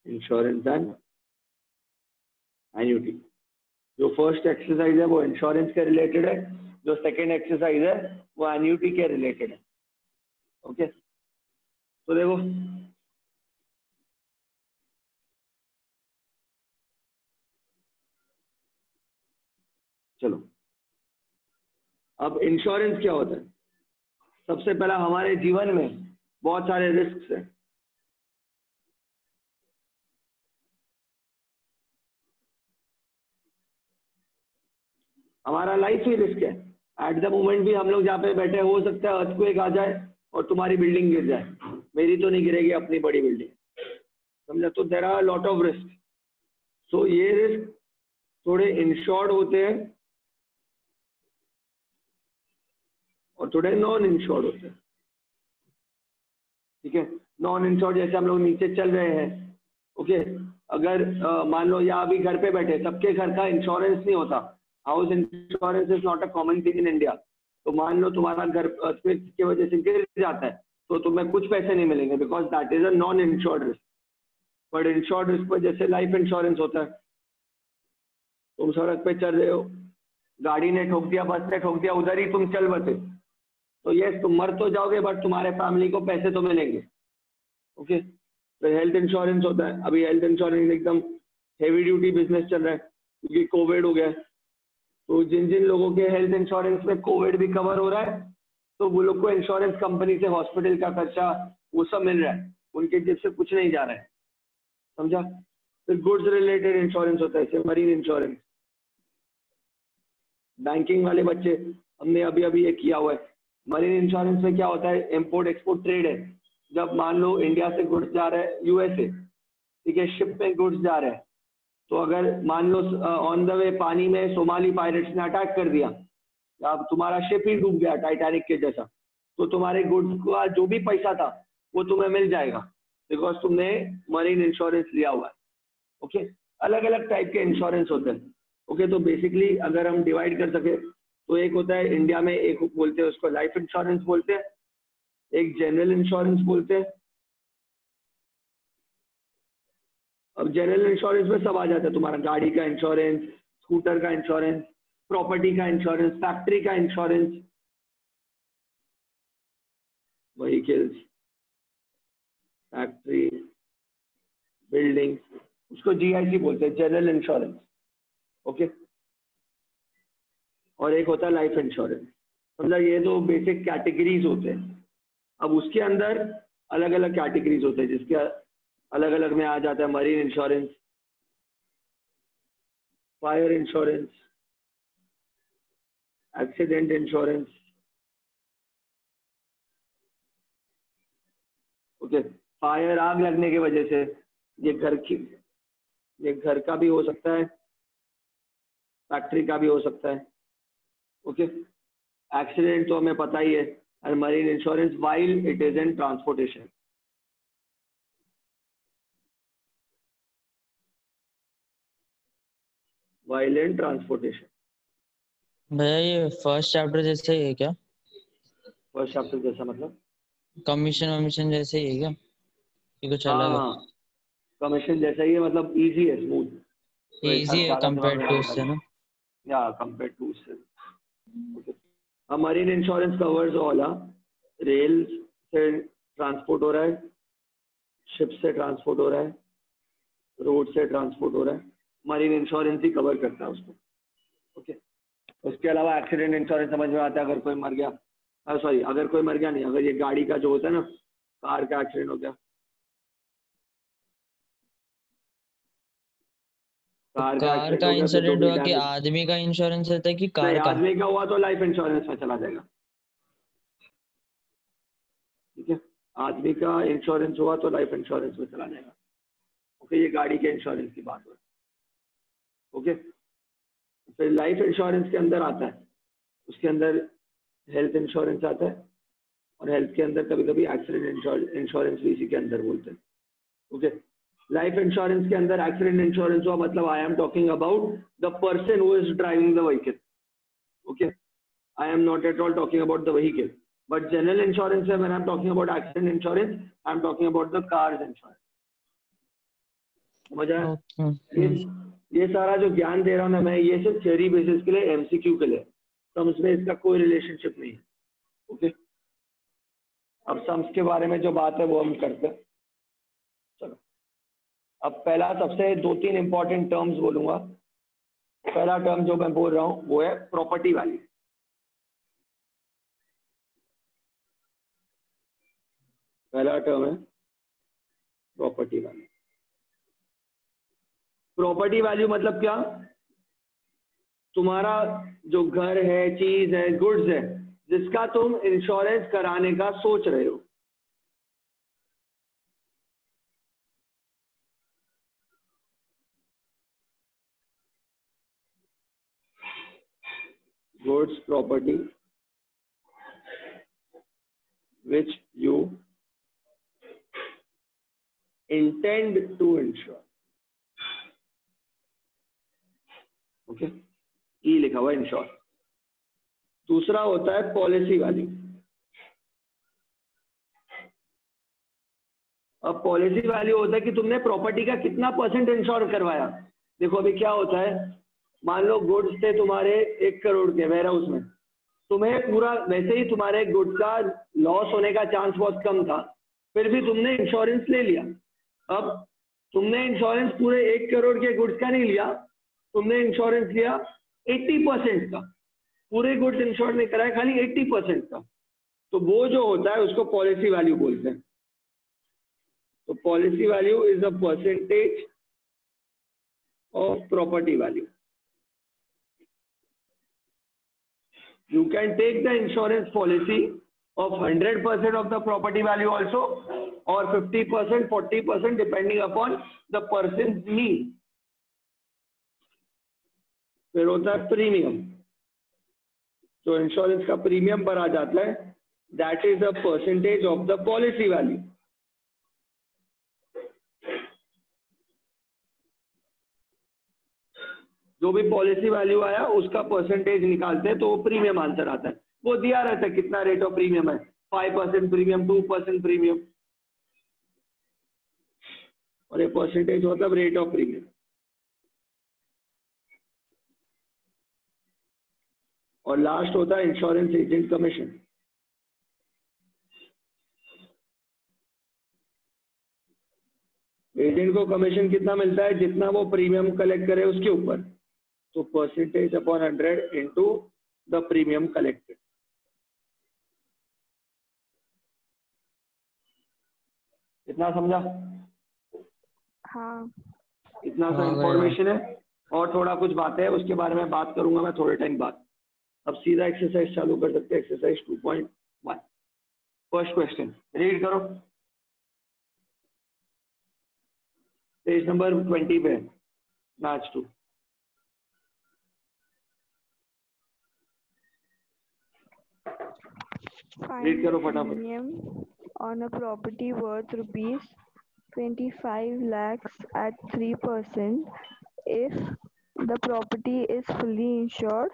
Insurance and annuity. जो first exercise है वो इंश्योरेंस के रिलेटेड है, जो सेकेंड एक्सरसाइज है वो एन्युटी के रिलेटेड है। ओके, तो देखो चलो, अब इंश्योरेंस क्या होता है? सबसे पहला, हमारे जीवन में बहुत सारे रिस्क हैं। हमारा लाइफ ही रिस्क है। एट द मोमेंट भी हम लोग जहाँ पे बैठे, हो सकता है अर्थक्वेक आ जाए और तुम्हारी बिल्डिंग गिर जाए। मेरी तो नहीं गिरेगी, अपनी बड़ी बिल्डिंग, समझा? तो there are lot of risk. So ये रिस्क थोड़े इंश्योर्ड होते हैं और थोड़े नॉन इंश्योर्ड होते हैं। ठीक है, नॉन इंश्योर्ड जैसे हम लोग नीचे चल रहे हैं। ओके, अगर मान लो या अभी घर पे बैठे, सबके घर का इंश्योरेंस नहीं होता, house insurance is not a common thing in India. तो मान लो तुम्हारा घर अर्थक्वेक की वजह से गिर जाता है तो तुम्हें कुछ पैसे नहीं मिलेंगे, because that is a non insured risk. But insured risk पर जैसे लाइफ इंश्योरेंस होता है, तुम सड़क पे चल रहे हो, गाड़ी ने ठोक दिया, बस ने ठोक दिया, उधर ही तुम चल बसे, तो यस तुम मर तो जाओगे बट तुम्हारे फैमिली को पैसे तो मिलेंगे। ओके, फिर हेल्थ इंश्योरेंस होता है। अभी हेल्थ इंश्योरेंस एकदम हेवी ड्यूटी बिजनेस चल रहा है क्योंकि कोविड हो गया। तो जिन जिन लोगों के हेल्थ इंश्योरेंस में कोविड भी कवर हो रहा है, तो वो लोग को इंश्योरेंस कंपनी से हॉस्पिटल का खर्चा वो सब मिल रहा है, उनके जेब से कुछ नहीं जा रहा है, समझा? फिर गुड्स रिलेटेड इंश्योरेंस होता है, जैसे मरीन इंश्योरेंस। बैंकिंग वाले बच्चे, हमने अभी अभी ये किया हुआ है। मरीन इंश्योरेंस में क्या होता है, इम्पोर्ट एक्सपोर्ट ट्रेड है। जब मान लो इंडिया से गुड्स जा रहा है यूएसए, ठीक है, शिप में गुड्स जा रहे हैं, तो अगर मान लो ऑन द वे पानी में सोमाली पायरेट्स ने अटैक कर दिया, अब तुम्हारा शिप ही डूब गया टाइटैनिक के जैसा, तो तुम्हारे गुड्स का जो भी पैसा था वो तुम्हें मिल जाएगा, बिकॉज तुमने मरीन इंश्योरेंस लिया हुआ है। ओके, अलग अलग टाइप के इंश्योरेंस होते हैं। ओके, तो बेसिकली अगर हम डिवाइड कर सके तो एक होता है इंडिया में, एक बोलते हैं उसको लाइफ इंश्योरेंस बोलते हैं, एक जनरल इंश्योरेंस बोलते हैं। अब जनरल इंश्योरेंस में सब आ जाता है, तुम्हारा गाड़ी का इंश्योरेंस, स्कूटर का इंश्योरेंस, प्रॉपर्टी का इंश्योरेंस, फैक्ट्री का इंश्योरेंस, व्हीकल्स, फैक्ट्री, बिल्डिंग, उसको जीआईसी बोलते हैं, जनरल इंश्योरेंस। ओके, और एक होता है लाइफ इंश्योरेंस। मतलब ये दो बेसिक कैटेगरीज होते हैं। अब उसके अंदर अलग अलग कैटेगरीज होते हैं, जिसके अलग अलग में आ जाता है marine insurance, fire insurance, accident insurance. Okay, fire आग लगने की वजह से, ये घर का भी हो सकता है, फैक्ट्री का भी हो सकता है। ओके, एक्सीडेंट तो हमें पता ही है, और marine insurance while it is in transportation. While in transportation. भैया ये फर्स्ट चैप्टर जैसे ही है क्या? फर्स्ट चैप्टर जैसा मतलब कमीशन वमीशन जैसे ही है क्या कि कुछ अलग है? हाँ, कमीशन जैसा ही है, मतलब इजी है, स्मूथ, तो एक इजी साथ है ज्यादा दिमाग कंपेयर टू लगाने उससे का, ना? या कंपेयर टू उससे। Okay, marine insurance covers all, rail से ट्रांसपोर्ट हो रहा है, शिप से ट्रांसपोर्ट हो रहा है, रोड से ट्रांसपोर्ट हो रहा है, मरीन इंश्योरेंस ही कवर करता है उसको। ओके, उसके अलावा एक्सीडेंट इंश्योरेंस समझ में आता है, अगर कोई मर गया, सॉरी अगर कोई मर गया नहीं, अगर ये गाड़ी का जो होता है ना, कार का एक्सीडेंट हो गया, कार का कार एक्सीडेंट का हो गया तो जो इंसिडेंट भी हुआ कि डैमेज, आदमी का इंश्योरेंस रहता है कि कार नहीं का? आदमी का हुआ तो लाइफ इंश्योरेंस में चला जाएगा। ठीक है, आदमी का इंश्योरेंस हुआ तो लाइफ इंश्योरेंस में चला जाएगा। ओके, ये गाड़ी के इंश्योरेंस की बात हो रही है। ओके, फिर लाइफ इंश्योरेंस के अंदर आता है, उसके अंदर हेल्थ इंश्योरेंस आता है, और हेल्थ के अंदर कभी कभी एक्सीडेंट इंश्योरेंस भी इसी के अंदर बोलते हैं। ओके, लाइफ इंश्योरेंस के अंदर एक्सीडेंट इंश्योरेंस हुआ मतलब I am talking about the person who is driving the vehicle. Okay, I am not at all talking about the vehicle. But general insurance, when I'm talking about accident insurance, I'm talking about the car's insurance. समझ आया? Okay. ये सारा जो ज्ञान दे रहा हूँ ना मैं, ये सिर्फ थ्योरी बेसिस के लिए, एमसीक्यू के लिए, सम्स में इसका कोई रिलेशनशिप नहीं है। ओके, अब सम्स के बारे में जो बात है वो हम करते हैं। चलो, अब पहला सबसे 2-3 इंपॉर्टेंट टर्म्स बोलूंगा। पहला टर्म जो मैं बोल रहा हूँ वो है प्रॉपर्टी वैल्यू। पहला टर्म है प्रॉपर्टी वैल्यू। प्रॉपर्टी वैल्यू मतलब क्या? तुम्हारा जो घर है, चीज है, गुड्स है, जिसका तुम इंश्योरेंस कराने का सोच रहे हो। Goods property which you intend to insure। Okay, ई लिखा हुआ इंश्योर। दूसरा होता है पॉलिसी वैल्यू। अब पॉलिसी वैल्यू होता है कि तुमने प्रॉपर्टी का कितना परसेंट इंश्योर करवाया। देखो अभी क्या होता है, मान लो गुड्स थे तुम्हारे 1 करोड़ के वेयर हाउस में, तुम्हें पूरा, वैसे ही तुम्हारे गुड्स का लॉस होने का चांस बहुत कम था, फिर भी तुमने इंश्योरेंस ले लिया। अब तुमने इंश्योरेंस पूरे 1 करोड़ के गुड्स का नहीं लिया, तुमने इंश्योरेंस लिया 80% का, पूरे गुड्स इंश्योर नहीं कराए, खाली 80% का। तो वो जो होता है उसको पॉलिसी वैल्यू बोलते हैं। तो policy value is the percentage of property value. You can take the insurance policy of 100% of the property value also, or 50%, 40% depending upon the person's need। फिर होता है प्रीमियम। जो इंश्योरेंस का प्रीमियम भरा जाता है, that is the percentage of the policy value। जो भी पॉलिसी वैल्यू आया उसका परसेंटेज निकालते हैं, तो वो प्रीमियम आंसर आता है। वो दिया रहता है कितना रेट ऑफ प्रीमियम है, 5% प्रीमियम, 2% प्रीमियम, और ये परसेंटेज मतलब रेट ऑफ प्रीमियम। और लास्ट होता है इंश्योरेंस एजेंट कमीशन। एजेंट को कमीशन कितना मिलता है? जितना वो प्रीमियम कलेक्ट करे उसके ऊपर, तो percentage upon 100 into the premium collected. इतना समझा? हाँ। इतना सा इंफॉर्मेशन है, और थोड़ा कुछ बातें है उसके बारे में बात करूंगा मैं थोड़े टाइम बाद। अब सीधा एक्सरसाइज चालू कर सकते हैं, एक्सरसाइज 2.1। फर्स्ट क्वेश्चन रीड करो, पेज नंबर 20 पे, मैच 2। रीड करो फटाफट। Premium on a property worth rupees 25 lakhs at 3%. If the property is fully insured,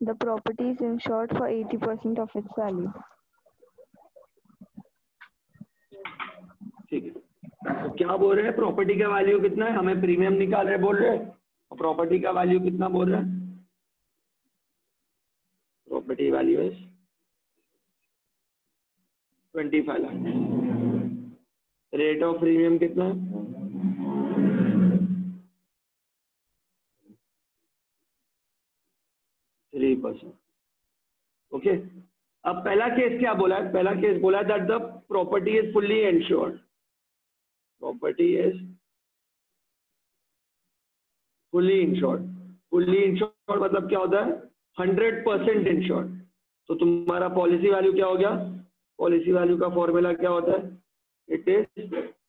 the property is insured for 80% of its value. ठीक है, तो क्या बोल रहे हैं? प्रॉपर्टी का वैल्यू कितना है, हमें प्रीमियम निकाल रहे बोल रहे हैं, और प्रॉपर्टी का वैल्यू कितना बोल रहे हैं? Property value is 25 lakh. Rate of premium कितना है? 3%। ओके, अब पहला केस क्या बोला है? पहला केस बोला है that the property is fully insured. Property is fully insured. Fully insured मतलब क्या होता है? 100% इंश्योर्ड। तो तुम्हारा पॉलिसी वैल्यू क्या हो गया? पॉलिसी वैल्यू का फॉर्मूला क्या होता है? It is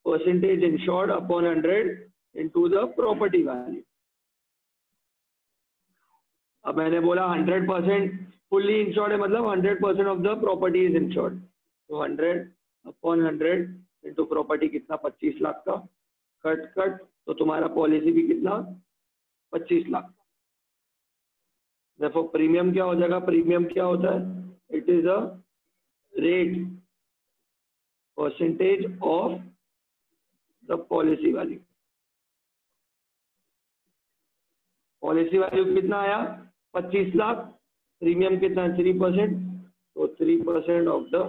percentage insured upon 100 into the property value. अब मैंने बोला 100% फुल्ली इंश्योर्ड है, मतलब 100% of the property is insured. तो 100 अपॉन 100 इनटू प्रॉपर्टी कितना? 25 लाख का। कट कट, तो तुम्हारा पॉलिसी भी कितना? 25 लाख। देखो प्रीमियम क्या हो जाएगा? प्रीमियम क्या होता है? It is a rate, percentage of the policy value. Policy value कितना आया 25 लाख, प्रीमियम कितना 3%, तो 3% of the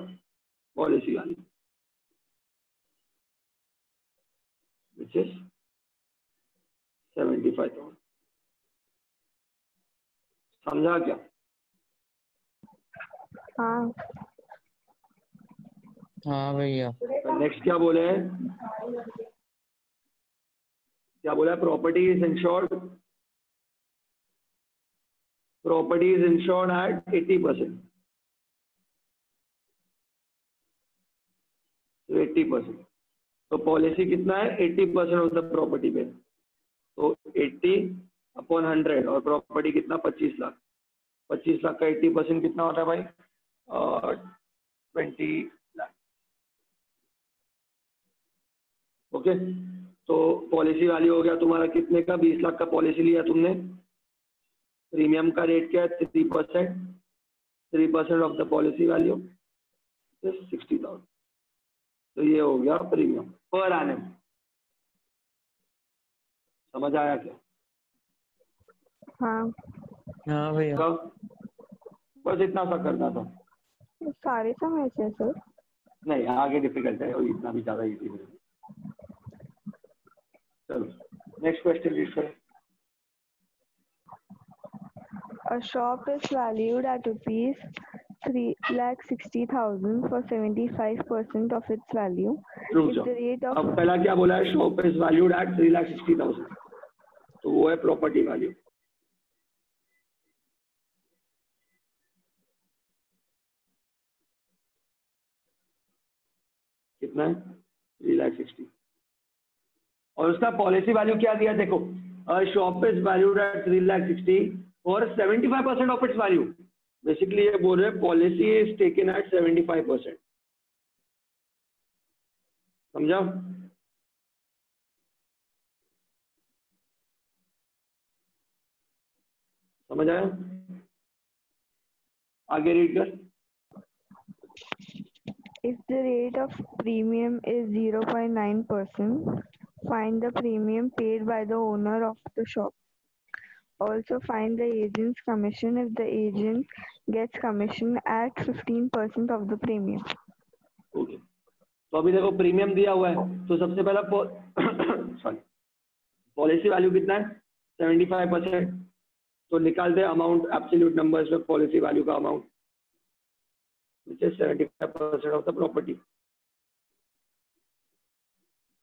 policy value which is 75,000। समझा क्या? हाँ हाँ भैया। नेक्स्ट क्या बोले हैं, क्या बोला है? Property is insured, property is insured at 80%, तो 80%, तो पॉलिसी कितना है 80% ऑफ द प्रॉपर्टी पे, तो 80/100 और प्रॉपर्टी कितना 25 लाख, 25 लाख का 80% कितना होता है भाई 20 लाख। ओके, तो पॉलिसी वैल्यू हो गया तुम्हारा कितने का, 20 लाख का पॉलिसी लिया तुमने, प्रीमियम का रेट क्या है 3%, 3% ऑफ द पॉलिसी वैल्यू 60,000, तो ये हो गया प्रीमियम पर एनम। समझ आया क्या? हाँ हाँ भैया। बस इतना सा करना था, सारे समझ है सर। नहीं आगे डिफिकल्ट है और इतना भी ज्यादा इजी नहीं। चलो नेक्स्ट क्वेश्चन रीड करें। A shop is valued at rupees 3,60,000 for 75% of its value. रुक If जाओ, the rate of अब पहला क्या बोला है, शॉप इज वैल्यूड एट 3,60,000, तो वो है प्रॉपर्टी वैल्यू। कितना है 3,60,000 और उसका पॉलिसी वैल्यू क्या दिया देखो, शॉप इज वैल्यूड एट 3,60,000 और 75% ऑफ इट्स वैल्यू, बेसिकली ये बोल रहे हैं पॉलिसी इज टेकन एट 75%। समझा? समझ आया? आगे रीड कर। if the rate of premium is 0.9%, find the premium paid by the owner of the shop. Also find the agent's commission if the agent gets commission at 15% of the premium. Okay, तो अभी देखो premium दिया हुआ है, तो सबसे पहला sorry policy value कितना है 75%, तो निकाल दे अमाउंट एब्सोल्यूट नंबर्स में पॉलिसी वैल्यू का amount which is 75% of the property.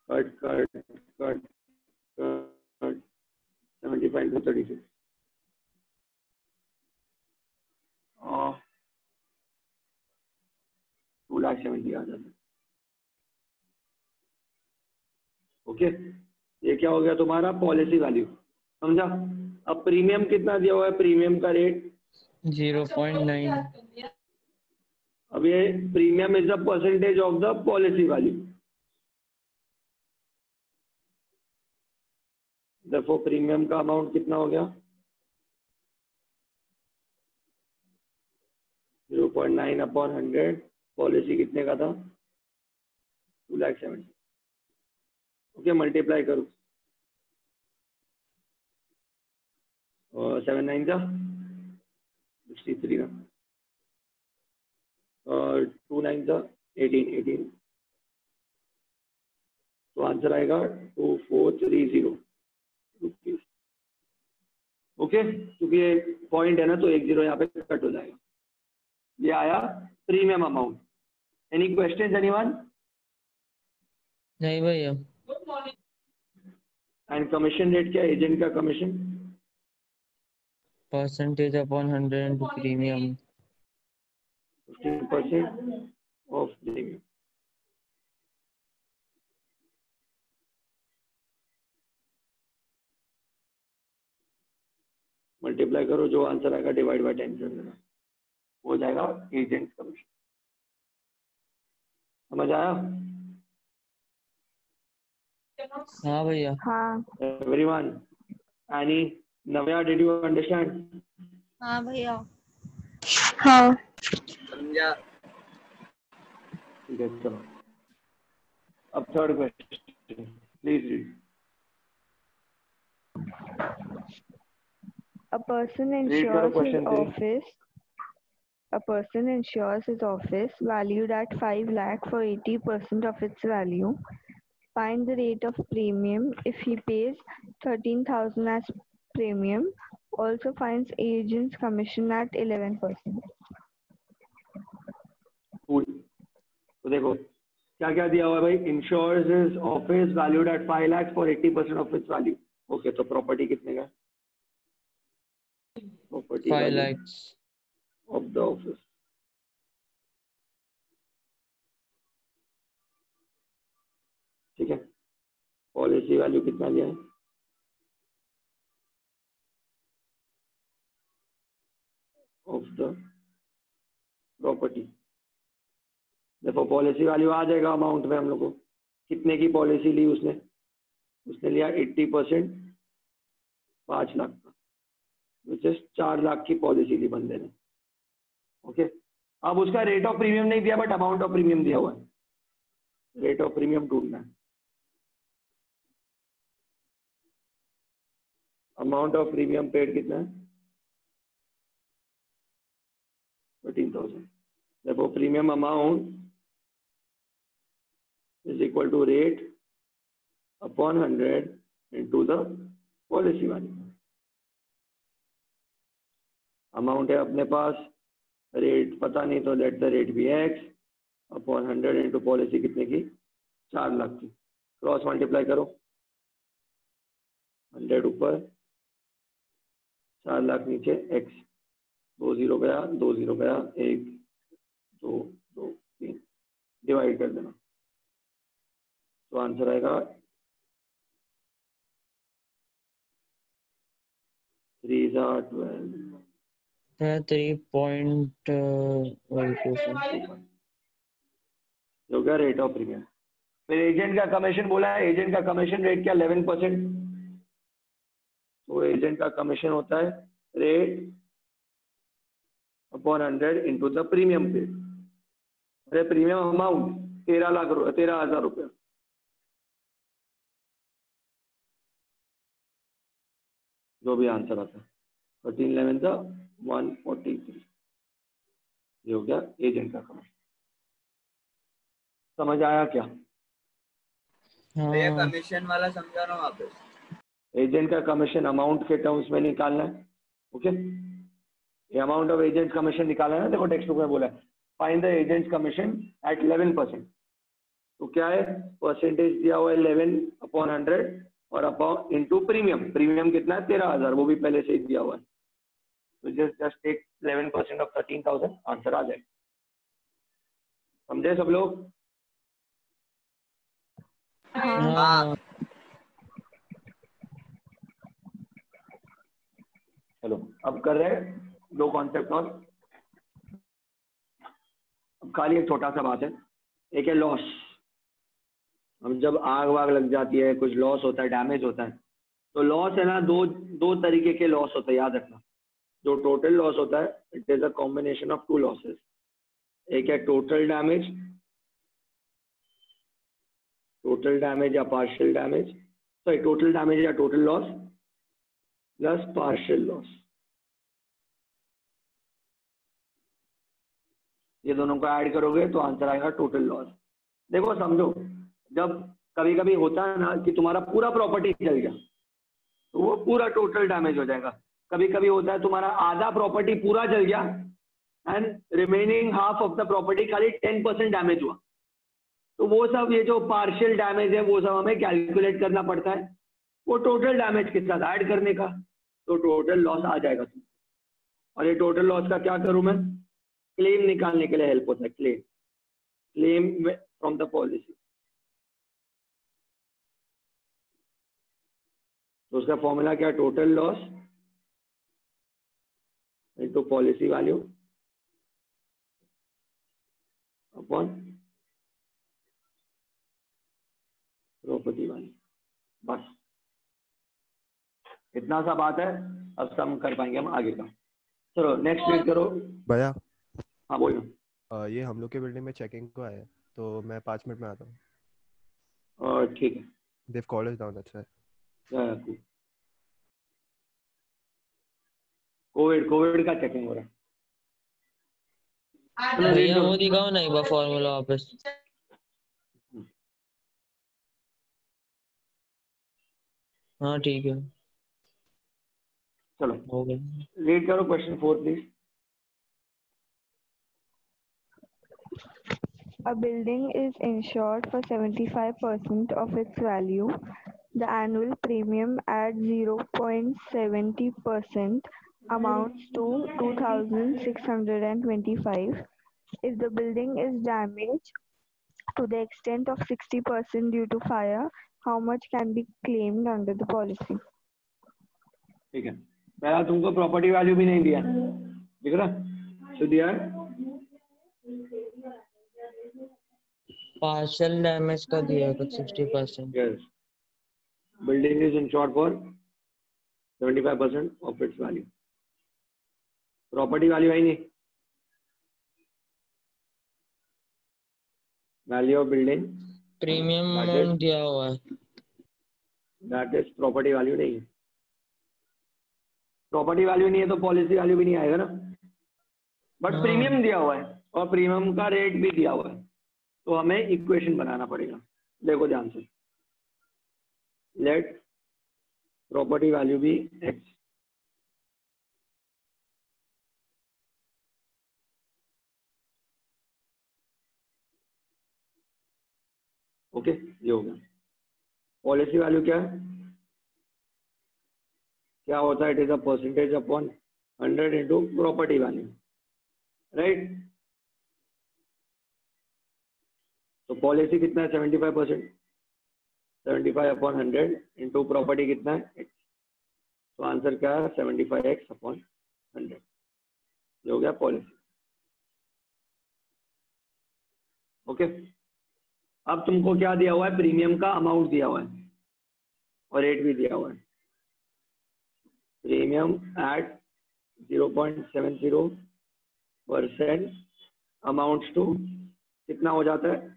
Cut 75 to 36. 2,70,000 आ जाता है। ओके, ये क्या हो गया तुम्हारा पॉलिसी वैल्यू। समझा? अब प्रीमियम कितना दिया हुआ है, प्रीमियम का रेट 0.9। अब ये premium is the percentage of the policy value, देखो प्रीमियम का अमाउंट कितना हो गया 0.9/100, पॉलिसी कितने का था 2,70,000। ओके, मल्टीप्लाई करो और 7 9 जा 63 ना, और 2 9 जा 18, तो आंसर आएगा 2,430 रुपीज। ओके, क्योंकि ये पॉइंट है ना तो 1 0 यहाँ पे कट हो जाएगा। ये आया premium amount. Any question anyone? नहीं भैया। एंड कमीशन रेट क्या है, एजेंट का commission percentage upon 100 into premium 15% of premium. Multiply करो, जो आंसर आएगा डिवाइड बाय 10 कर देना, हो जाएगा एजेंट कमीशन। समझ आया? हाँ भैया। हाँ everyone, any, Navya, did you understand? हाँ भैया। हाँ समझा। ठीक है, चलो अब third question please read. person Read करो insures his question 3. office. A person insures his office valued at 5 lakh for 80% of its value. Find the rate of premium if he pays 13,000 as premium. Also finds agent's commission at 11%. Cool. तो देखो क्या क्या दिया हुआ है भाई. Insurers is office valued at 5 lakh for 80% of its value. Okay, तो property कितने का? Property 5 value lakhs. Of the office. ठीक है. पॉलिसी वैल्यू कितना लिया है? Of the property. देखो पॉलिसी वैल्यू आ जाएगा अमाउंट में हम लोग को. कितने की पॉलिसी ली उसने? उसने लिया 80%, 5 लाख का, विच इज 4 लाख की पॉलिसी ली बंदे ने. ओके. अब उसका रेट ऑफ प्रीमियम नहीं दिया बट अमाउंट ऑफ प्रीमियम दिया हुआ है. रेट ऑफ प्रीमियम ढूंढना है. अमाउंट ऑफ प्रीमियम पेड कितना है? 13,000. देखो premium amount is equal to rate upon 100 into the policy value. Amount है अपने पास, रेट पता नहीं, तो let the rate be x upon 100 into policy कितने की? 4 लाख की. क्रॉस मल्टीप्लाई करो. 100 ऊपर, 4 लाख नीचे, x 2 0 गया, 2 0 गया, 1 2 2 3, डिवाइड कर देना. तो आंसर आएगा 3 12. 3.1%. जो क्या रेट ऑफ प्रीमियम. फिर एजेंट का कमीशन बोला है. एजेंट का कमीशन रेट क्या? 11%. तो एजेंट का कमीशन होता है rate upon 100 into the premium paid. अरे प्रीमियम अमाउंट 13,000 रुपया. जो भी आंसर आता है. 13 11 143. ये हो गया एजेंट का कमीशन. समझ आया क्या? भैया हाँ. कमीशन वाला समझा रहा हूँ वापस. एजेंट का कमीशन अमाउंट के टर्म्स में निकालना है. ओके. ये अमाउंट ऑफ एजेंट कमीशन निकालना है ना. देखो टेक्स्ट बुक में बोला है find the agent commission at 11%. तो क्या है? परसेंटेज दिया हुआ है 11 अपॉन 100 और अपॉन इनटू प्रीमियम. प्रीमियम कितना है? 13,000. वो भी पहले से ही दिया हुआ है. तो जस्ट टेक 11% ऑफ 13,000. आंसर आ जाएगा. समझे सब लोग? हाँ. चलो अब कर रहे हैं 2 कॉन्सेप्ट और. अब खाली एक छोटा सा बात है. एक है लॉस. अब जब आग वाग लग जाती है, कुछ लॉस होता है, डैमेज होता है, तो लॉस है ना, दो तरीके के लॉस होते हैं, याद रखना. जो टोटल लॉस होता है, it is a combination of 2 losses. एक है टोटल डैमेज या partial damage. Sorry, total damage या total loss plus partial loss. ये दोनों को ऐड करोगे तो आंसर आएगा टोटल लॉस. देखो समझो, जब कभी कभी होता है ना कि तुम्हारा पूरा प्रॉपर्टी जल गया, तो वो पूरा टोटल डैमेज हो जाएगा. कभी कभी होता है तुम्हारा आधा प्रॉपर्टी पूरा जल गया and remaining half of the property खाली 10% डैमेज हुआ. तो वो सब, ये जो पार्शियल डैमेज है, वो सब हमें कैलकुलेट करना पड़ता है, वो टोटल डैमेज के साथ ऐड करने का. तो टोटल लॉस आ जाएगा तुमको. और ये टोटल लॉस का क्या करूं मैं? क्लेम निकालने के लिए हेल्प होता है. Claim from the policy. तो उसका फॉर्मूला क्या? Total loss into policy value upon property value. बस इतना सा बात है. अब सम कर पाएंगे हम आगे का. चलो नेक्स्ट रीड करो भैया. हाँ बोलो. ये हम लोग के बिल्डिंग में चेकिंग को आया है, तो मैं 5 मिनट में आता हूँ. ठीक है. देव कॉल इज डाउन. अच्छा है. Yeah, cool. कोविड का चेकिंग हो रहा है। चलो read भैया करो। वो दिखाओ ना एक बार फॉर्मूला वापस। हाँ ठीक है, चलो हो गया। रीड करो question 4 please. A building is insured for 75% of its value. The annual premium at 0.70% amounts to 2,625. If the building is damaged to the extent of 60% due to fire, how much can be claimed under the policy? ठीक है, पहला तुमको property value भी नहीं दिया, दिख रहा? तो दिया है पार्शियल डैमेज का दिया है कुछ 60%। Yes, building is insured for 75% of its value. Property value है ही नहीं, value of building premium amount दिया हुआ है। दैट इज प्रॉपर्टी वैल्यू नहीं है। प्रॉपर्टी वैल्यू नहीं है तो पॉलिसी वैल्यू भी नहीं आएगा ना, बट प्रीमियम दिया हुआ है और प्रीमियम का रेट भी दिया हुआ है, तो हमें इक्वेशन बनाना पड़ेगा। देखो ध्यान से, लेट प्रॉपर्टी वैल्यू भी एक्स, ओके ये हो गया। पॉलिसी वैल्यू क्या है, क्या होता है? It is a percentage upon 100 into property value, right? तो पॉलिसी कितना है? 75%, 75 अपॉन 100 इंटू प्रॉपर्टी कितना है? x। तो आंसर क्या है? 75x अपॉन 100, ये हो गया पॉलिसी। ओके, अब तुमको क्या दिया हुआ है? प्रीमियम का अमाउंट दिया हुआ है और रेट भी दिया हुआ है। प्रीमियम एट 0.70% अमाउंट्स टू कितना हो जाता है?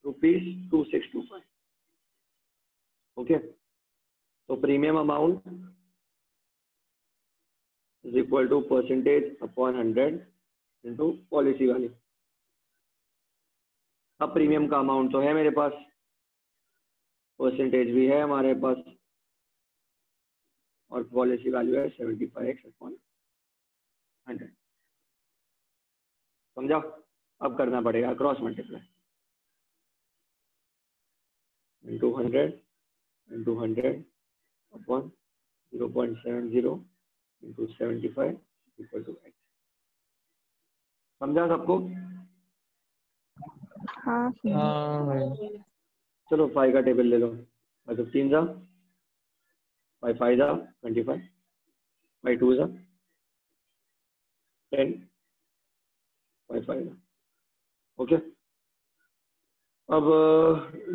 ₹2625। ओके, तो premium amount is equal to percentage upon 100 into policy value. अब प्रीमियम का अमाउंट तो है मेरे पास, परसेंटेज भी है हमारे पास, और पॉलिसी वैल्यू है 75x अपॉन 100। समझा? अब करना पड़ेगा cross multiply, into 100 upon 0.70 into 75 equal to x। समझा सबको? हाँ हाँ भाई। चलो 5 का टेबल ले लो। 5 15 जा, 5 5 जा 25, 5 2 जा 10, 5 5 जा। ओके, अब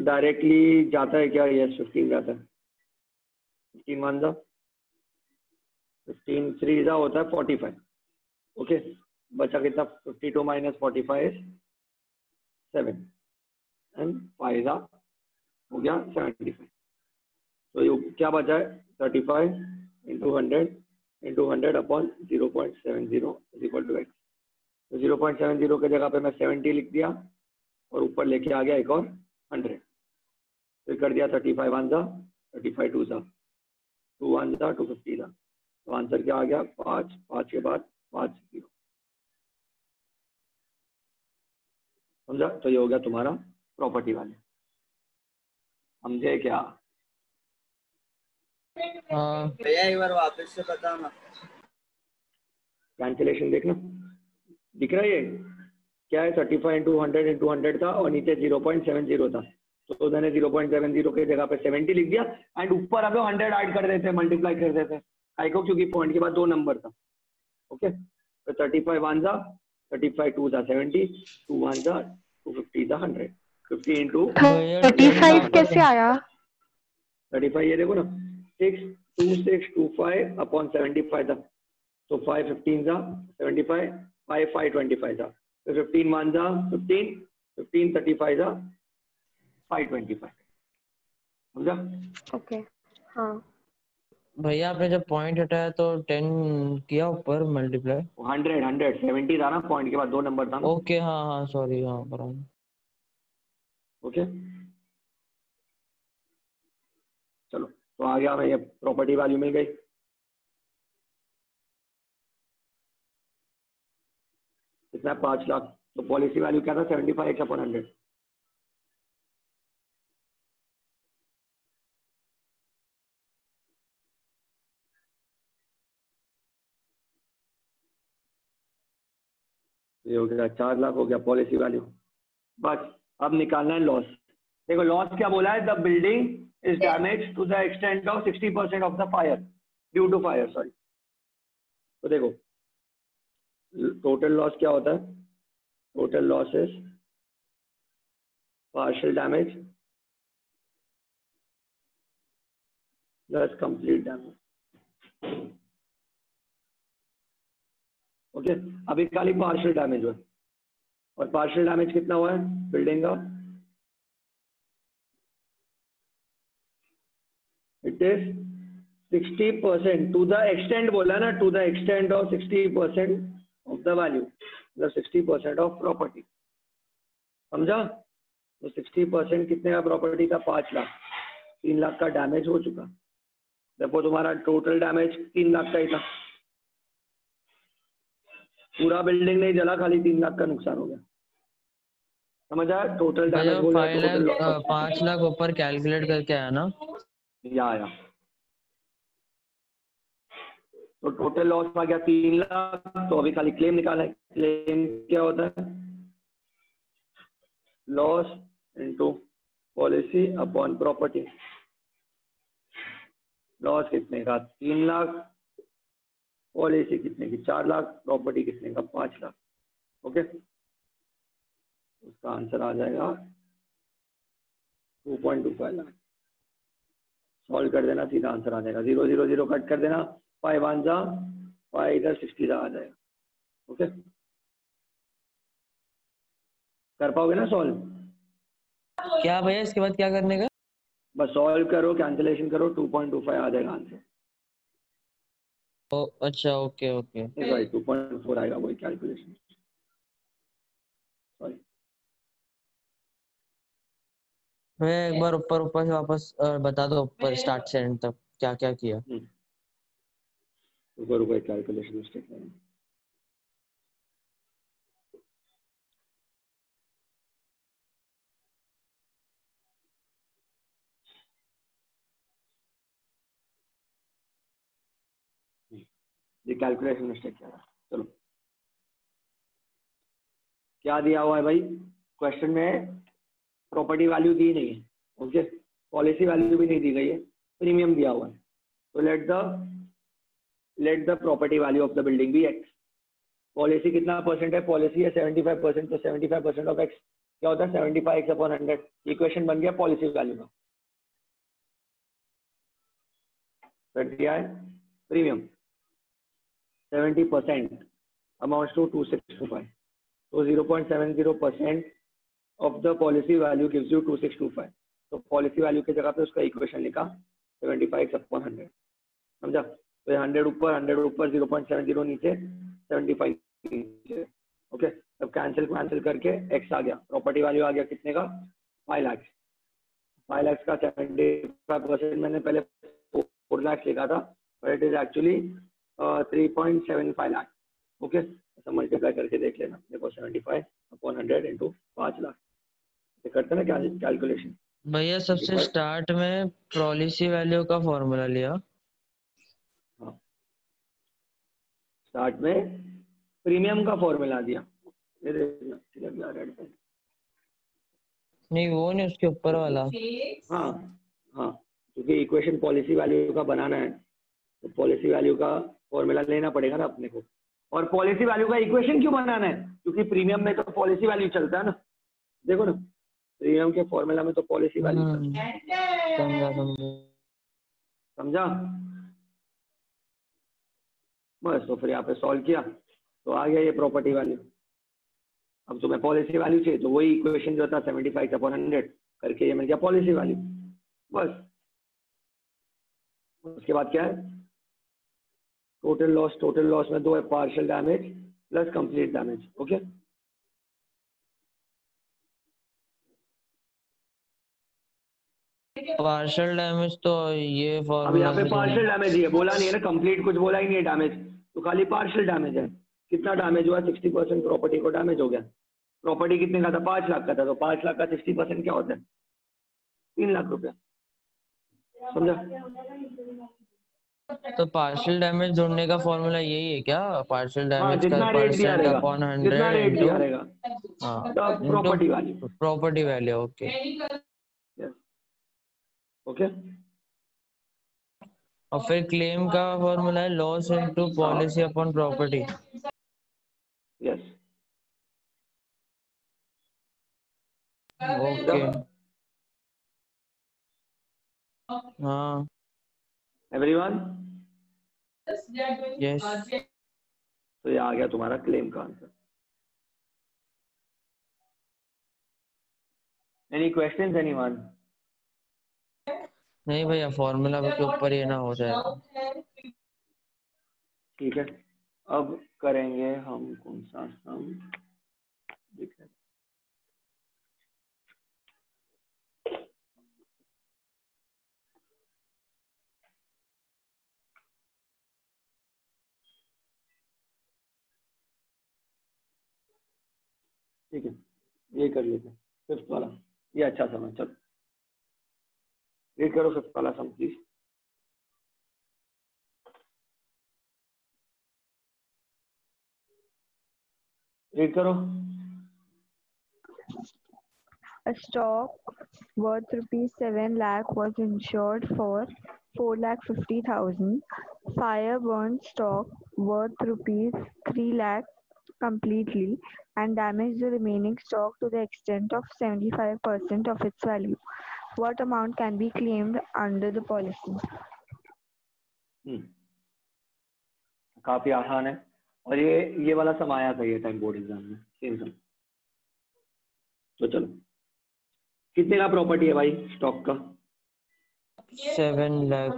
डायरेक्टली जाता है क्या? यस 15 जाता है। 15 1 जा, 15 3 जा होता है 45। ओके, बचा कितना? 52 माइनस 45 इज 7 एंड 5 जा हो गया 75। तो ये क्या बचा है? 35 into 100 upon 0.70 is equal to x. तो 0.70 के जगह पे मैं 70 लिख दिया और ऊपर लेके आ गया एक और 100, फिर कर दिया 35 1 जा, 35 2 जा, 2 1 जा 250 जा। तो आंसर क्या आ गया? 5 5 के बाद 5 0। समझा? तो ये हो गया तुम्हारा प्रॉपर्टी वैल्यू। समझे क्या? हाँ भैया एक बार वापस से बताना। कैंसिलेशन देखना, दिख रहा है ये क्या है? 35 इंटू 100 था और नीचे 0.70 था, तो मैंने 0.70 के जगह पे 70 लिख दिया एंड ऊपर अगर 100 ऐड कर देते, मल्टीप्लाई कर देते आई को, क्योंकि पॉइंट के बाद 2 नंबर था। ओके, तो 35 1 जा, 35 2 जा 70, 2 1 जा 250 जा 100, 50 इंटू 35 कैसे आया? 35 ये देखो ना, 62625 अपॉन 75 था, तो 5 15 जा 75, 5 5 25 था, तो 15 1 जा 15, 15 35 जा 5 25। समझा? ओके हाँ भैया आपने जब पॉइंट हटाया तो 10 किया ऊपर मल्टीप्लाई। 100 70 था ना, पॉइंट के बाद 2 नंबर था ना। ओके हाँ हाँ सॉरी हाँ बराबर। ओके चलो, तो आ गया हमें ये प्रॉपर्टी वैल्यू मिल गई। कितना? 5 लाख। तो पॉलिसी वैल्यू क्या था? 75x/100। ये हो गया 4 लाख, हो गया पॉलिसी वैल्यू। बस अब निकालना है लॉस। देखो लॉस क्या बोला है, the building is damage to the extent of 60% of the fire, due to fire, sorry. तो देखो टोटल लॉस क्या होता है? Total loss is partial damage plus complete damage. Okay, अभी खाली पार्शियल डैमेज हुआ, और पार्शियल डैमेज कितना हुआ है बिल्डिंग का? It is 60% to the extent, बोला ना, to the extent of 60% of the value, मतलब 60% ऑफ प्रॉपर्टी। समझा? तो 60% कितने का प्रॉपर्टी था? 5 लाख। 3 लाख का डैमेज हो चुका। देखो तुम्हारा टोटल डैमेज 3 लाख का ही था, पूरा बिल्डिंग नहीं जला, खाली 3 लाख का नुकसान हो गया। समझ आया? टोटल डैमेज भैया बोला, 5 टोटल लाख लॉस। 5 लाख ऊपर कैलकुलेट करके आया ना। या तो टोटल लॉस आ गया 3 लाख। तो अभी खाली क्लेम निकाला है। क्लेम क्या होता है? Loss into policy upon property. Loss कितने का? 3 लाख। पॉलिसी कितने की? 4 लाख। प्रॉपर्टी कितने का? 5 लाख। ओके, उसका आंसर आ जाएगा 2.25 लाख। सॉल्व कर देना, सीधा आंसर आ जाएगा। 0 0 0 कट कर देना, 5 1 जा 5 इधर 60 आ जाएगा। ओके, कर पाओगे ना सॉल्व? क्या भैया इसके बाद क्या करने का? बस सॉल्व करो, कैंसिलेशन करो, 2.25 आ जाएगा आंसर। ओ अच्छा ओके ओके। सॉरी 2.4 आएगा, वही कैलकुलेशन। सॉरी, भैया एक बार ऊपर ऊपर से वापस बता दो, ऊपर स्टार्ट से एंड तक क्या क्या किया। रुको रुको, एक कैलकुलेशन मिस्टेक है। ये कैलकुलेशन मिस्टेक क्या है? चलो, क्या दिया हुआ है भाई क्वेश्चन में? प्रॉपर्टी वैल्यू दी नहीं है। ओके, पॉलिसी वैल्यू भी नहीं दी गई है, प्रीमियम दिया हुआ है। तो let the property value of the building be x. Policy कितना परसेंट है? पॉलिसी है 75%, तो 75% ऑफ एक्स क्या होता है? 75x/100। इक्वेशन बन गया पॉलिसी वैल्यू का। फिर दिया है प्रीमियम 70% अमाउंट्स टू 2625, तो 0.70% of the policy value gives you 2625। तो पॉलिसी वैल्यू की जगह पे उसका इक्वेशन लिखा 75x/100। समझा? तो 100 ऊपर 0.70 नीचे 75 नीचे। ओके, तब कैंसिल करके x आ गया, प्रॉपर्टी वैल्यू आ गया कितने का? 5 लाख। 5 लाख का 75% मैंने पहले 4 लाख लिखा था, but it is actually 3.75 lakh. Okay, ऐसा मल्टीप्लाई करके देख लेना। देखो 75/100 इंटू 5 लाख करते ना कैलकुलेशन। भैया सबसे स्टार्ट में पॉलिसी वैल्यू का फॉर्मूला लिया। हाँ, स्टार्ट में प्रीमियम का फॉर्मूला दिया। ये देखना रेड पेन। नहीं वो नहीं, उसके ऊपर वाला। हाँ हाँ, क्योंकि इक्वेशन पॉलिसी वैल्यू का बनाना है, तो पॉलिसी वैल्यू का फॉर्मूला लेना पड़ेगा ना अपने को। और पॉलिसी वैल्यू का इक्वेशन क्यों बनाना है? क्योंकि प्रीमियम में तो पॉलिसी वैल्यू चलता है ना। देखो ना, प्रीमियम के फॉर्मूला में तो पॉलिसी वैल्यू चलता है। समझा? बस, तो फिर यहाँ पे सॉल्व किया तो आ गया ये प्रॉपर्टी वैल्यू। अब तुम्हें पॉलिसी वैल्यू चाहिए, तो वही इक्वेशन जो था 75/100 करके ये मिल गया पॉलिसी वैल्यू। बस उसके बाद क्या है, टोटल लॉस में दो है, partial damage plus complete damage. Okay, partial damage तो ये अब फॉर्मूला यहाँ पे से पार्शियल डैमेज ही है, बोला नहीं है ना कंप्लीट, कुछ बोला ही नहीं है डैमेज, तो खाली पार्शियल डैमेज है। कितना डैमेज हुआ, 60% प्रॉपर्टी को डैमेज हो गया। प्रॉपर्टी कितने का था, 5 लाख का था, तो 5 लाख का 60% क्या होता है, 3 लाख रुपया। समझा? तो पार्शियल डैमेज ढूंढने का फॉर्मूला यही है क्या, पार्शियल हाँ, डैमेज का जितना रेट दिया परसेंट रहेगा, अपॉन जितना 100 रेट इंटू दिया रहेगा तब property value. Property value. Okay okay, और फिर क्लेम का फॉर्मूला है loss into policy upon property. Yes, okay हाँ एवरीवन, यस। तो ये आ गया तुम्हारा क्लेम का आंसर। Any questions anyone? नहीं भैया, फॉर्मूला के ऊपर ही ना हो जाए। ठीक है, अब करेंगे हम कौन सा सम, ठीक है। ठीक है, ये कर लेते हैं फिफ्थ वाला, ये अच्छा सम है। चलो रीड करो फिफ्थ वाला सम प्लीज। रीड करो। A stock worth rupees 7 lakh was insured for 4,50,000. Fire burned stock worth rupees 3 lakh completely and damaged the remaining stock to the extent of 75% of its value. What amount can be claimed under the policy? काफी आसान है, और ये वाला सम आया था ये time board exam में, सेम सम। तो चलो, कितने का प्रॉपर्टी है भाई स्टॉक का? 7 लाख।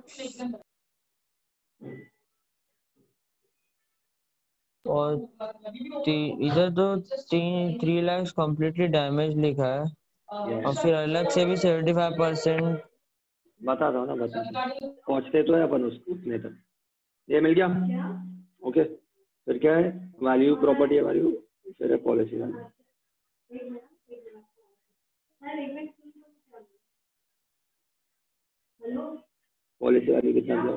और इधर तो 3 लाख कम्प्लीटली डैमेज लिखा है। Yes. और फिर अलग से भी 75%। बता दो ना, बता दो, पहुंचते तो है अपन उतने तक। ये मिल गया? ओके, फिर क्या है, वैल्यू, प्रॉपर्टी है वैल्यू, फिर है पॉलिसी वैल्यू। पॉलिसी वैल्यू कितना दिया?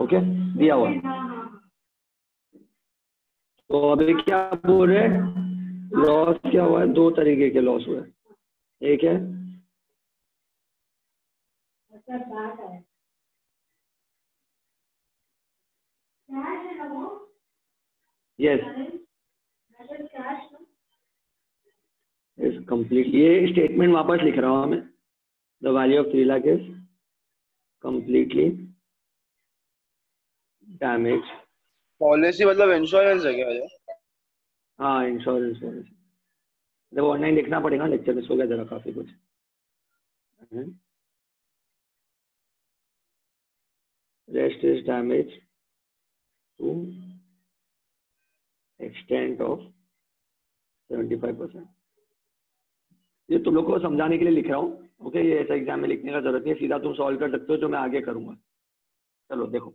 ओके, दिया हुआ। तो अभी क्या बोल रहे हैं, लॉस क्या हुआ है, दो तरीके के लॉस हुए। एक है यस कंप्लीट, ये स्टेटमेंट वापस लिख रहा हूँ मैं। The value of 3 lakh is completely damage. Policy मतलब इंश्योरेंस है क्या? हाँ, इंश्योरेंस पॉलिसी। जब ऑनलाइन लिखना पड़ेगा, लेक्चर में सो गया जरा काफी कुछ। Rest is damage to extent of 75%। ये तुम लोग को समझाने के लिए लिख रहा हूँ। ओके, ये ऐसा एग्जाम में लिखने का जरूरत नहीं है, सीधा तुम सॉल्व कर सकते हो, जो मैं आगे करूंगा। चलो देखो,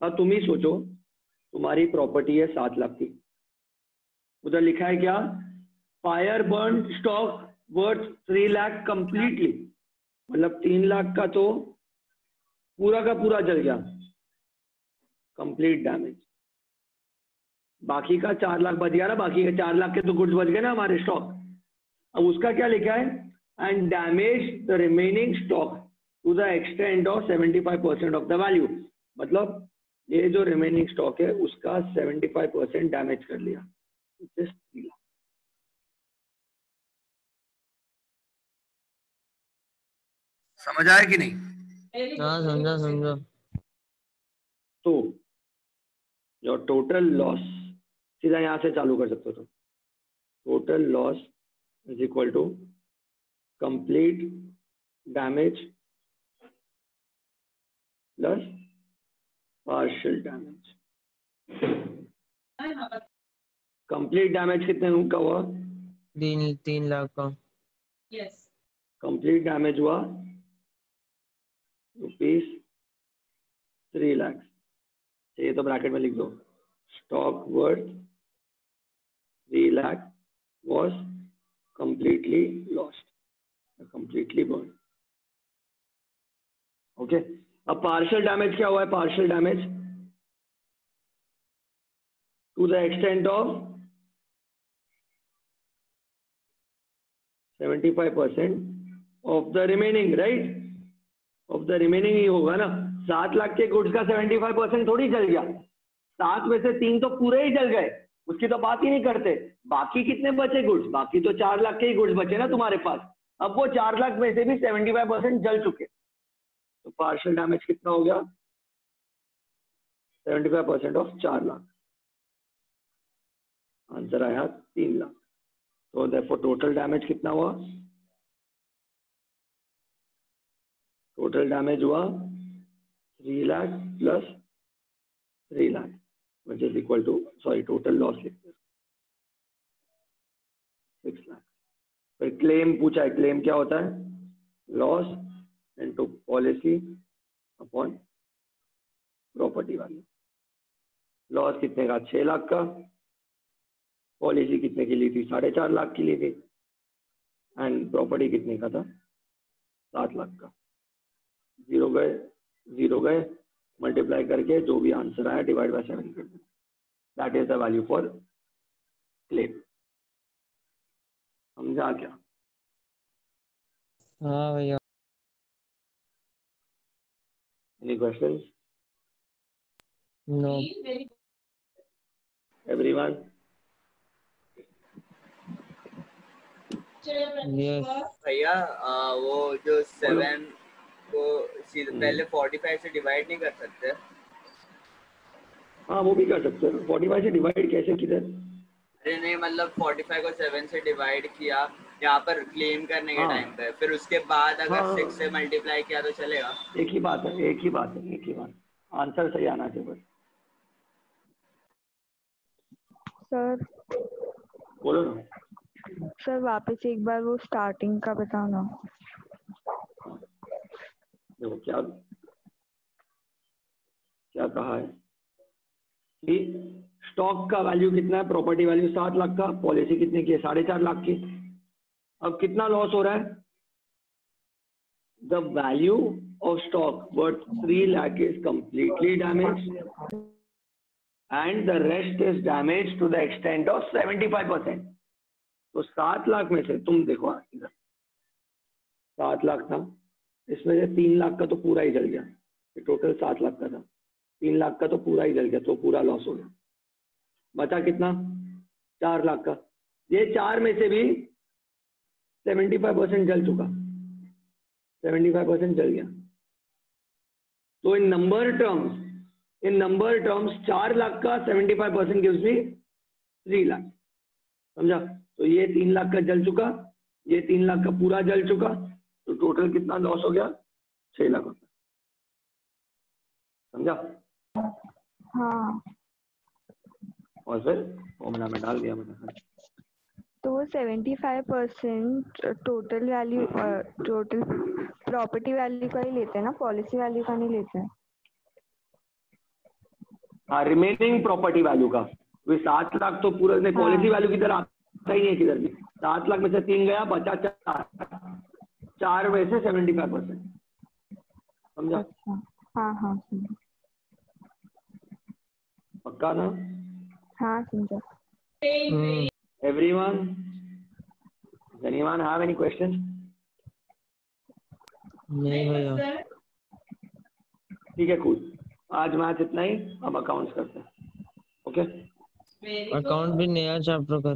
अब तुम ही सोचो, तुम्हारी प्रॉपर्टी है 7 लाख की, उधर लिखा है क्या, fire burn stock worth 3 lakh completely, मतलब 3 लाख का तो पूरा का पूरा जल गया, कंप्लीट डैमेज। बाकी का 4 लाख बच गया ना, बाकी के 4 लाख के तो गुड्स बच गए ना हमारे स्टॉक। अब उसका क्या लिखा है, and damage the remaining stock to the extent of 75% of the value, मतलब ये जो रिमेनिंग स्टॉक है उसका 75% डैमेज कर लिया। समझ आया कि नहीं? हाँ समझा समझा। तो जो टोटल लॉस, सीधा यहाँ से चालू कर सकते हो, तो total loss is equal to complete damage plus partial damage. Complete damage कितने का हुआ? 3 लाख का। कंप्लीट डैमेज हुआ ₹3 लाख। ये तो ब्रैकेट में लिख दो, stock worth 3 lakh was completely lost, completely burned। Okay, अब पार्शियल डैमेज क्या हुआ है? Partial damage to the extent of 75% of the remaining, right? Of the remaining ही होगा ना। 7 लाख के गुड्स का 75% थोड़ी जल गया, 7 में से 3 तो पूरे ही जल गए, उसकी तो बात ही नहीं करते। बाकी कितने बचे गुड्स? बाकी तो 4 लाख के ही गुड्स बचे ना तुम्हारे पास। अब वो 4 लाख में से भी 75% जल चुके, तो पार्शियल डैमेज कितना हो गया? 75% ऑफ 4 लाख। आंसर आया 3 लाख। तो देयरफॉर टोटल डैमेज कितना हुआ? टोटल डैमेज हुआ 3 lakh plus 3 lakh which is equal to, sorry, total loss लिखते हैं 6 लाख। फिर क्लेम पूछा है, क्लेम क्या होता है? Loss into policy upon property value. Loss कितने का? 6 लाख का। पॉलिसी कितने की ली थी? 4.5 लाख की ली थी। एंड प्रॉपर्टी कितने का था? 7 लाख का। जीरो गए, मल्टीप्लाई करके जो भी आंसर आया डिवाइड बाय 7 कर दो। That is the value for claim. समझा क्या? हाँ भैया। Any questions? No. Everyone? Yes. भैया वो जो 7 को सीधे पहले 45 से डिवाइड नहीं कर सकते? हाँ वो भी कर सकते हैं। 45 से डिवाइड कैसे किधर? अरे नहीं, मतलब 45 को 7 से डिवाइड किया यहाँ पर क्लेम करने के टाइम पे, फिर उसके बाद अगर 6 से मल्टीप्लाई किया तो चलेगा? एक ही बात है। आंसर सही आना चाहिए बस। सर बोलो ना। सर वापस एक बार वो स्टार्टिंग का बताओ ना। देखो क्या कहा है कि स्टॉक का वैल्यू कितना है? प्रॉपर्टी वैल्यू 7 लाख का। पॉलिसी कितने की है? 4.5 लाख की। अब कितना लॉस हो रहा है? The value of stock worth 3 lakh is completely damage and the rest is damage to the extent of 75%। तो 7 लाख में से तुम देखो इधर 7 लाख था, इसमें से 3 लाख का तो पूरा ही जल गया। टोटल 7 लाख का था, 3 लाख का तो पूरा ही जल गया, तो पूरा लॉस हो गया। बचा कितना? 4 लाख का। ये 4 में से भी 75% जल चुका, 75% जल गया। तो इन नंबर टर्म्स 4 लाख का 75% गिव्स मी 3 लाख। समझा? तो ये 3 लाख का जल चुका, ये 3 लाख का पूरा जल चुका, तो टोटल कितना लॉस हो गया? 6 लाख रुपए। समझा? हाँ। और फिर फॉर्मूला में डाल दिया मैंने। तो 75% total value total property value का ही लेते हैं ना, पॉलिसी वैल्यू का नहीं लेते हैं? हाँ, रिमेनिंग प्रॉपर्टी वैल्यू का। 7 लाख तो पूरा नहीं, पॉलिसी वैल्यू किधर आता ही नहीं किधर भी। 7 लाख में से 3 गया, बचा 4 में से 75%। समझा? अच्छा, हाँ पक्का ना? हाँ समझा। Everyone? Does anyone have any questions? नहीं भैया। ठीक है, कूल। आज मैथ इतना ही, अब अकाउंट्स करते हैं। ओके? अकाउंट भी नया चैप्टर कर